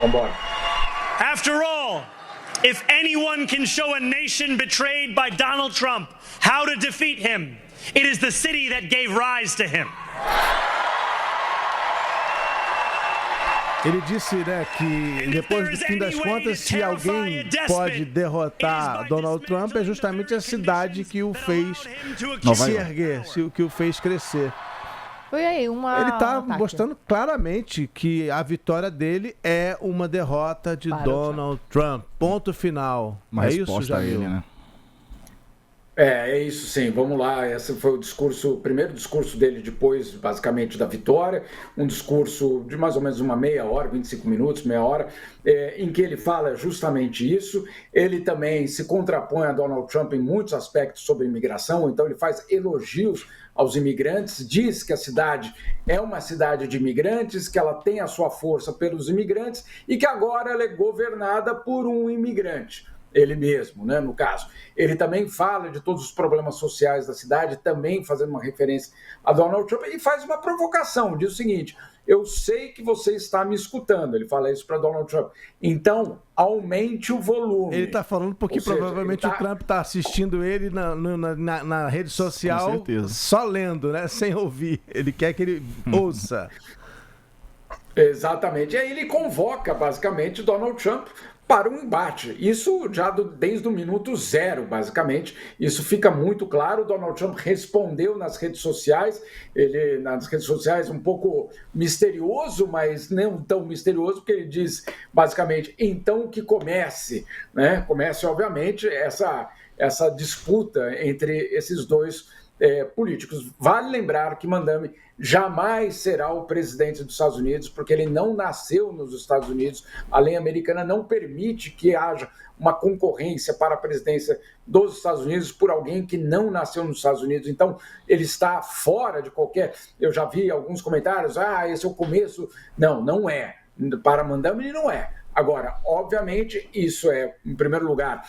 Vambora. After all, if anyone can show a nation betrayed by Donald Trump how to defeat him, it is the city that gave rise to him. Ele disse, né, que depois do fim das contas, se alguém pode derrotar Donald Trump, é justamente a cidade que o fez se erguer, que o fez crescer. Foi aí Ele está mostrando claramente que a vitória dele é uma derrota de Donald Trump. Ponto final. Uma é isso, resposta a ele, né? É isso sim, vamos lá, esse foi o primeiro discurso dele depois, basicamente, da vitória, um discurso de mais ou menos uma meia hora, 25 minutos, meia hora, em que ele fala justamente isso. Ele também se contrapõe a Donald Trump em muitos aspectos sobre imigração, então ele faz elogios aos imigrantes, diz que a cidade é uma cidade de imigrantes, que ela tem a sua força pelos imigrantes e que agora ela é governada por um imigrante. Ele mesmo, né, no caso. Ele também fala de todos os problemas sociais da cidade, também fazendo uma referência a Donald Trump, e faz uma provocação, diz o seguinte: eu sei que você está me escutando, ele fala isso para Donald Trump, então aumente o volume. Ele está falando porque provavelmente o Trump está assistindo ele na rede social, só lendo, né, sem ouvir. Ele quer que ele ouça. Exatamente, e aí ele convoca basicamente Donald Trump para um embate. Isso já desde o minuto zero, basicamente. Isso fica muito claro. Donald Trump respondeu nas redes sociais, um pouco misterioso, mas não tão misterioso, porque ele diz, basicamente, então que comece, né? Comece, obviamente, essa disputa entre esses dois políticos. Vale lembrar que Mandami jamais será o presidente dos Estados Unidos, porque ele não nasceu nos Estados Unidos. A lei americana não permite que haja uma concorrência para a presidência dos Estados Unidos por alguém que não nasceu nos Estados Unidos. Então, ele está fora de qualquer... Eu já vi alguns comentários, esse é o começo. Não, não é. Para Mandami, ele não é. Agora, obviamente, isso é, em primeiro lugar,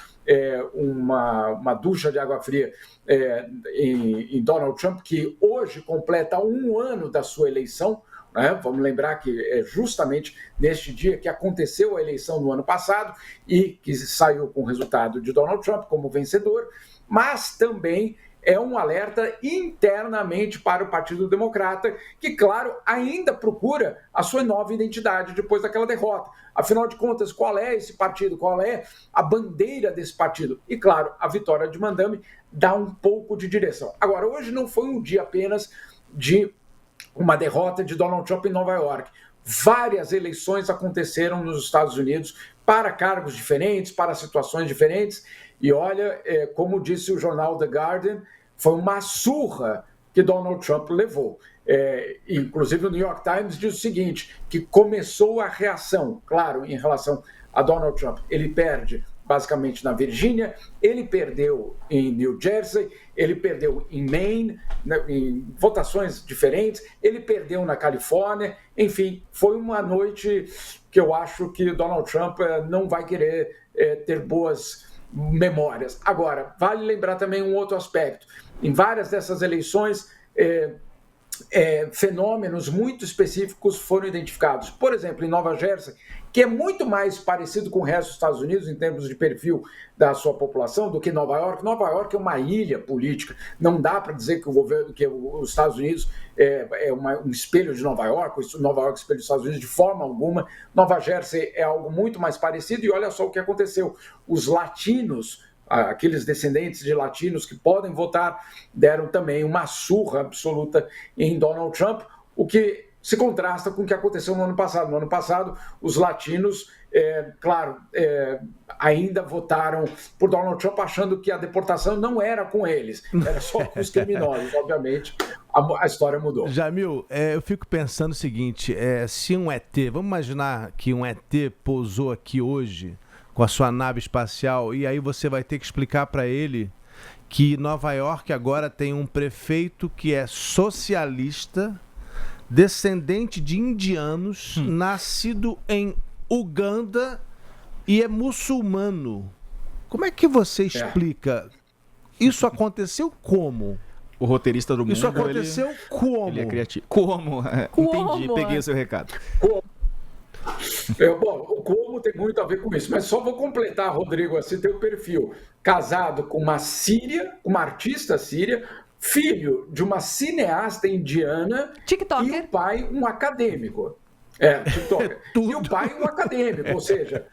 uma ducha de água fria em Donald Trump, que hoje completa 1 ano da sua eleição, né? Vamos lembrar que é justamente neste dia que aconteceu a eleição no ano passado e que saiu com o resultado de Donald Trump como vencedor, mas também é um alerta internamente para o Partido Democrata, que, claro, ainda procura a sua nova identidade depois daquela derrota. Afinal de contas, qual é esse partido? Qual é a bandeira desse partido? E, claro, a vitória de Mandami dá um pouco de direção. Agora, hoje não foi um dia apenas de uma derrota de Donald Trump em Nova York. Várias eleições aconteceram nos Estados Unidos para cargos diferentes, para situações diferentes. E olha, como disse o jornal The Guardian, foi uma surra que Donald Trump levou. Inclusive o New York Times diz o seguinte, que começou a reação, claro, em relação a Donald Trump. Ele perde basicamente na Virgínia, ele perdeu em New Jersey, ele perdeu em Maine, em votações diferentes, ele perdeu na Califórnia. Enfim, foi uma noite que eu acho que Donald Trump não vai querer ter boas memórias. Agora, vale lembrar também um outro aspecto. Em várias dessas eleições, fenômenos muito específicos foram identificados. Por exemplo, em Nova Jersey, que é muito mais parecido com o resto dos Estados Unidos em termos de perfil da sua população do que Nova York. Nova York é uma ilha política. Não dá para dizer que o governo, que os Estados Unidos um espelho de Nova York, Nova York é espelho dos Estados Unidos de forma alguma. Nova Jersey é algo muito mais parecido e olha só o que aconteceu. Os latinos, aqueles descendentes de latinos que podem votar, deram também uma surra absoluta em Donald Trump, o que se contrasta com o que aconteceu no ano passado. No ano passado, os latinos, ainda votaram por Donald Trump achando que a deportação não era com eles, era só com os criminosos. Obviamente, a história mudou. Jamil, eu fico pensando o seguinte, se um ET, vamos imaginar que um ET pousou aqui hoje com a sua nave espacial, e aí você vai ter que explicar para ele que Nova York agora tem um prefeito que é socialista, descendente de indianos, nascido em Uganda e é muçulmano. Como é que você explica? Isso aconteceu como? O roteirista do mundo... Isso aconteceu como? Ele é criativo. Como? Entendi, peguei o seu recado. Bom, o como tem muito a ver com isso, mas só vou completar, Rodrigo, assim, teu perfil. Casado com uma síria, uma artista síria, filho de uma cineasta indiana TikToker. e o pai um acadêmico. TikToker. E o pai um acadêmico, ou seja,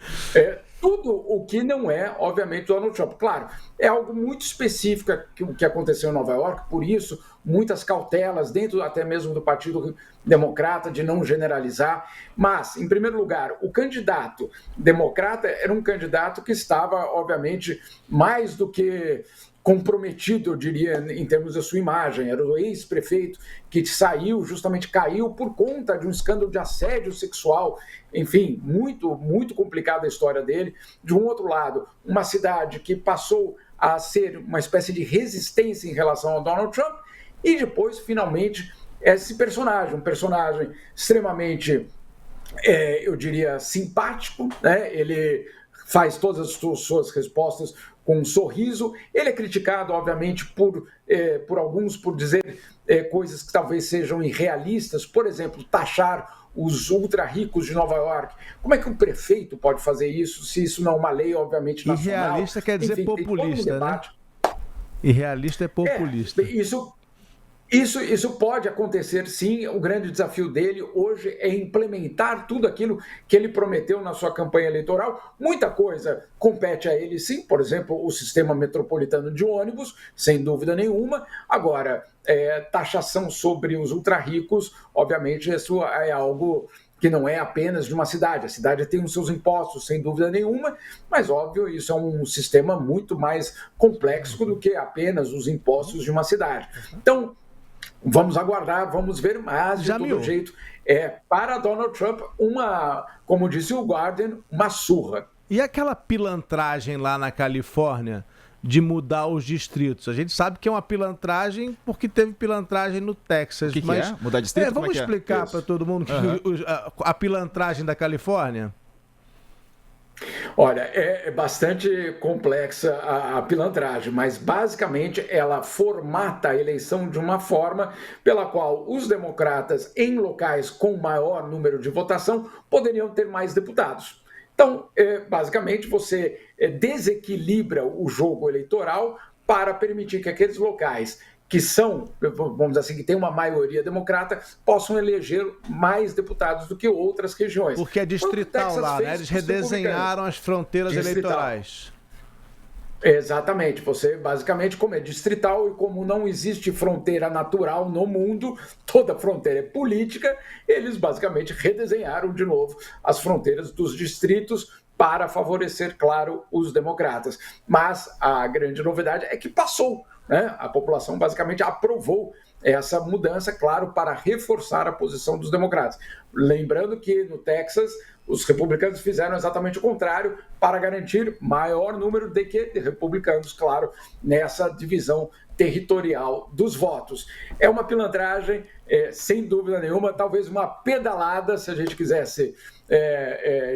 tudo o que não é, obviamente, Donald Trump. Claro, é algo muito específico que aconteceu em Nova York, por isso, muitas cautelas dentro até mesmo do Partido Democrata de não generalizar. Mas, em primeiro lugar, o candidato democrata era um candidato que estava, obviamente, mais do que comprometido, eu diria, em termos da sua imagem. Era o ex-prefeito que saiu, justamente caiu por conta de um escândalo de assédio sexual. Enfim, muito, muito complicada a história dele. De um outro lado, uma cidade que passou a ser uma espécie de resistência em relação ao Donald Trump, e depois, finalmente, esse personagem, um personagem extremamente, eu diria, simpático, né? Ele faz todas as suas respostas com um sorriso. Ele é criticado, obviamente, por alguns por dizer coisas que talvez sejam irrealistas, por exemplo, taxar os ultra ricos de Nova York. Como é que um prefeito pode fazer isso, se isso não é uma lei, obviamente, nacional? Irrealista quer dizer, enfim, populista, né? Irrealista é populista. Isso pode acontecer, sim. O grande desafio dele hoje é implementar tudo aquilo que ele prometeu na sua campanha eleitoral. Muita coisa compete a ele, sim. Por exemplo, o sistema metropolitano de ônibus, sem dúvida nenhuma. Agora, taxação sobre os ultra-ricos, obviamente, isso é algo que não é apenas de uma cidade. A cidade tem os seus impostos, sem dúvida nenhuma, mas, óbvio, isso é um sistema muito mais complexo do que apenas os impostos de uma cidade. Então, vamos aguardar, vamos ver, mas de todo jeito, para Donald Trump, como disse o Guardian, uma surra. E aquela pilantragem lá na Califórnia de mudar os distritos? A gente sabe que é uma pilantragem porque teve pilantragem no Texas. O que é? Mudar distrito? Vamos explicar para todo mundo a pilantragem da Califórnia? Olha, é bastante complexa a pilantragem, mas basicamente ela formata a eleição de uma forma pela qual os democratas em locais com maior número de votação poderiam ter mais deputados. Então, basicamente, você desequilibra o jogo eleitoral para permitir que aqueles locais que são, vamos dizer assim, que tem uma maioria democrata, possam eleger mais deputados do que outras regiões. Porque é distrital lá, né? Eles redesenharam as fronteiras eleitorais. Exatamente. Você, basicamente, como é distrital e como não existe fronteira natural no mundo, toda fronteira é política, eles basicamente redesenharam de novo as fronteiras dos distritos para favorecer, claro, os democratas. Mas a grande novidade é que passou. A população basicamente aprovou essa mudança, claro, para reforçar a posição dos democratas. Lembrando que no Texas, os republicanos fizeram exatamente o contrário para garantir maior número de republicanos, claro, nessa divisão territorial dos votos. É uma pilantragem, sem dúvida nenhuma, talvez uma pedalada, se a gente quisesse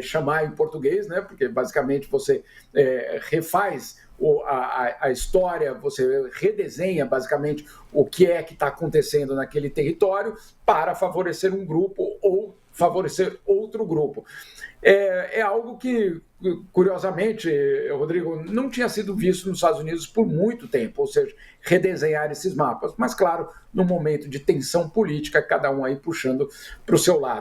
chamar em português, né? Porque basicamente você refaz a história, você redesenha basicamente o que é que está acontecendo naquele território para favorecer um grupo ou favorecer outro grupo. É algo que, curiosamente, Rodrigo, não tinha sido visto nos Estados Unidos por muito tempo, ou seja, redesenhar esses mapas. Mas, claro, no momento de tensão política, cada um aí puxando para o seu lado.